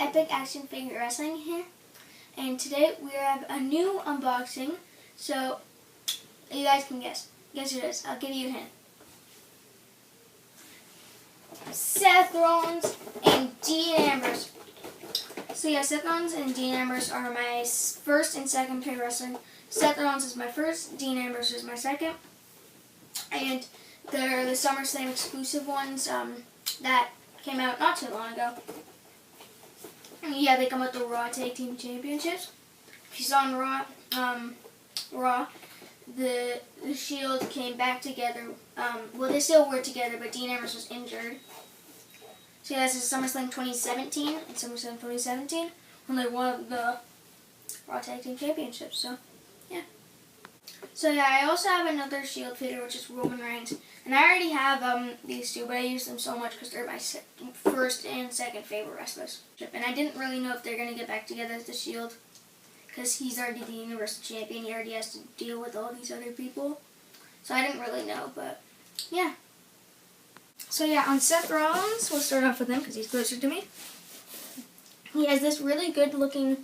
Epic Action Figure Wrestling here, and today we have a new unboxing, so you guys can guess. Guess who it is. I'll give you a hint. Seth Rollins and Dean Ambrose. So yeah, Seth Rollins and Dean Ambrose are my first and second favorite wrestler. Seth Rollins is my first, Dean Ambrose is my second. And they're the SummerSlam exclusive ones that came out not too long ago. And yeah, they come with the Raw Tag Team Championships. If you saw on Raw, the S.H.I.E.L.D. came back together. Well, they still were together, but Dean Ambrose was injured. So yeah, this is SummerSlam 2017. In SummerSlam 2017, when they won the Raw Tag Team Championships. So yeah. So yeah, I also have another S.H.I.E.L.D. figure, which is Roman Reigns. And I already have these two, but I use them so much because they're my first and second favorite wrestlers. And I didn't really know if they're going to get back together as the S.H.I.E.L.D. because he's already the Universal Champion. He already has to deal with all these other people. So I didn't really know, but yeah. So yeah, on Seth Rollins, we'll start off with him because he's closer to me. He has this really good looking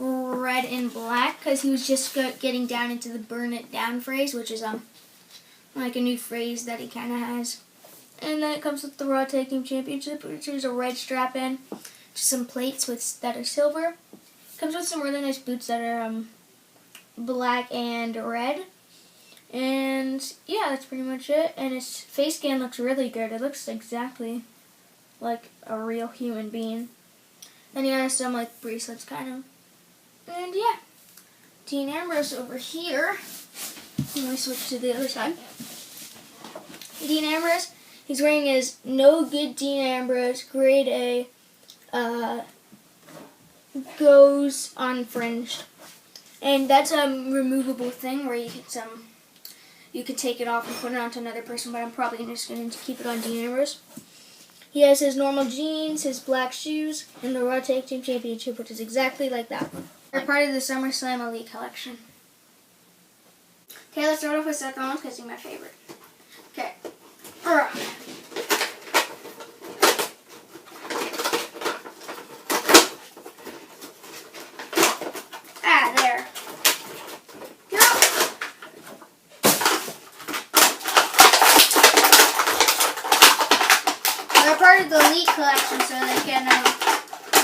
red and black because he was just getting down into the burn it down phrase, which is like a new phrase that he kind of has. And then it comes with the Raw Tag Team Championship, which is a red strap in, just some plates that are silver. Comes with some really nice boots that are black and red. And yeah, that's pretty much it. And his face scan looks really good. It looks exactly like a real human being. And he has some like bracelets kind of. And yeah, Dean Ambrose over here. Let me switch to the other side. Dean Ambrose, he's wearing his No Good Dean Ambrose grade A goes unfringed. And that's a removable thing where you can take it off and put it onto another person, but I'm probably just going to keep it on Dean Ambrose. He has his normal jeans, his black shoes, and the Raw Tag Team Championship, which is exactly like that one. They're part of the SummerSlam Elite collection. Okay, let's start off with Seth Rollins because he's my favorite. Okay. There. They're part of the Elite collection, so they can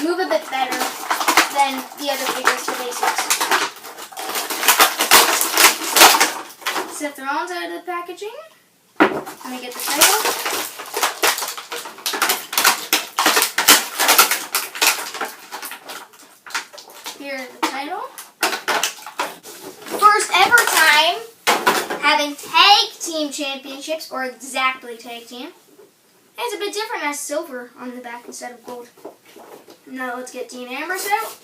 move a bit better than the other figures, the basics. Seth Rollins out of the packaging. Let me get the title. Here's the title. First ever time having tag team championships, or exactly tag team. And it's a bit different as silver on the back instead of gold. Now let's get Dean Ambrose out.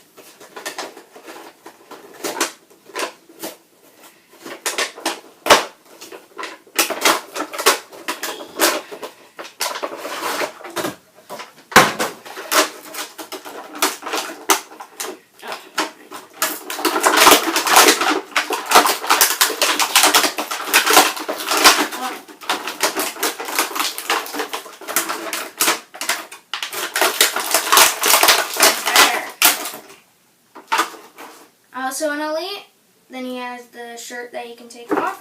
Also an Elite, then he has the shirt that you can take off.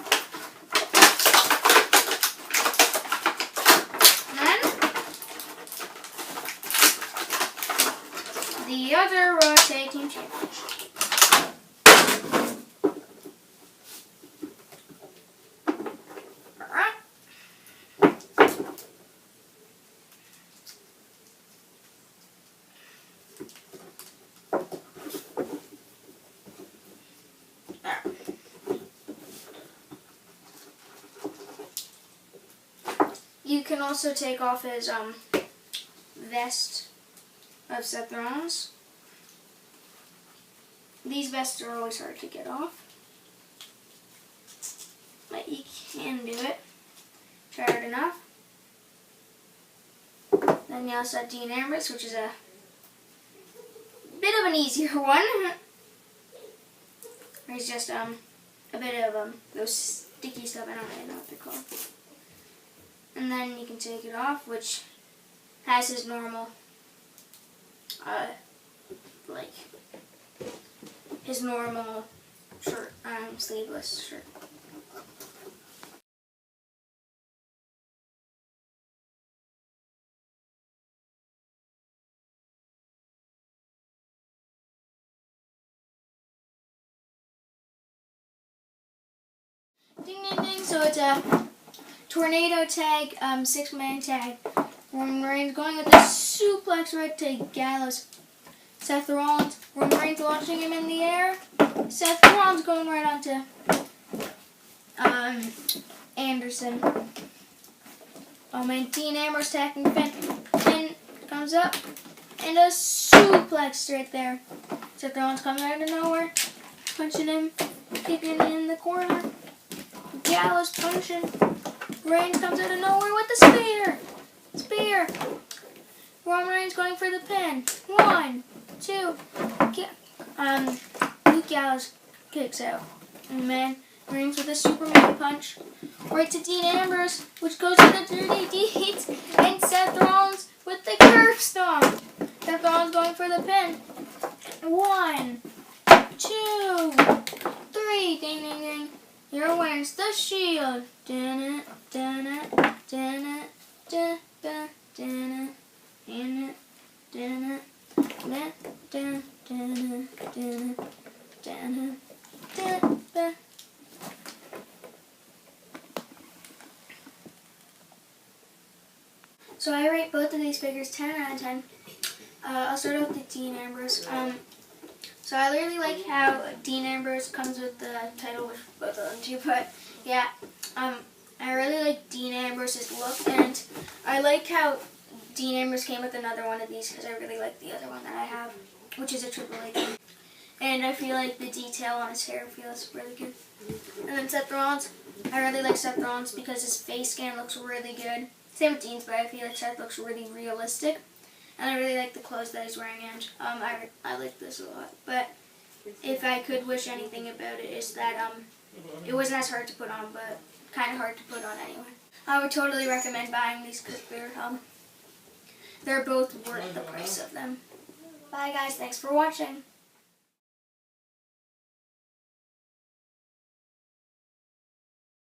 And then the other Raw Tag Team Championship. Alright. You can also take off his vest of Seth Rollins. These vests are always hard to get off, but you can do it. Try hard enough. Then you also have Dean Ambrose, which is a bit of an easier one. There's just a bit of those sticky stuff. I don't really know what they're called. And then you can take it off, which has his normal like his normal shirt, sleeveless shirt. Ding ding ding, so it's a tornado tag, 6-man tag. Roman Reigns going with a suplex right to Gallows. Seth Rollins, Roman Reigns launching him in the air. Seth Rollins going right onto Anderson. Oh man, Dean Ambrose attacking Finn. Finn comes up and a suplex right there. Seth Rollins comes out of nowhere, punching him, kicking him in the corner. Gallows punching. Reigns comes out of nowhere with the spear. Spear. Roman Reigns going for the pin. 1, 2. Luke Gallows kicks out. And man, Reigns with a Superman punch. Right to Dean Ambrose, which goes to the Dirty Deeds. And Seth Rollins with the curb stomp. Seth Rollins going for the pin. 1, 2, 3. Ding, ding, ding. Your winner's the Shield. Dun it, dun it, dun it, dun it, dun it, dun it, dun it, dun it, dun it, dun it, dun it. So I rate both of these figures 10 out of 10. I'll start off with Dean Ambrose. So I really like how Dean Ambrose comes with the title, which both of them do, but yeah, I really like Dean Ambrose's look, and I like how Dean Ambrose came with another one of these because I really like the other one that I have, which is a Triple H. And I feel like the detail on his hair feels really good. And then Seth Rollins, I really like Seth Rollins because his face scan looks really good. Same with Dean's, but I feel like Seth looks really realistic. And I really like the clothes that he's wearing, and I like this a lot. But if I could wish anything about it, is that it wasn't as hard to put on, but kind of hard to put on anyway. I would totally recommend buying these because they're both worth the price of them. Bye guys, thanks for watching.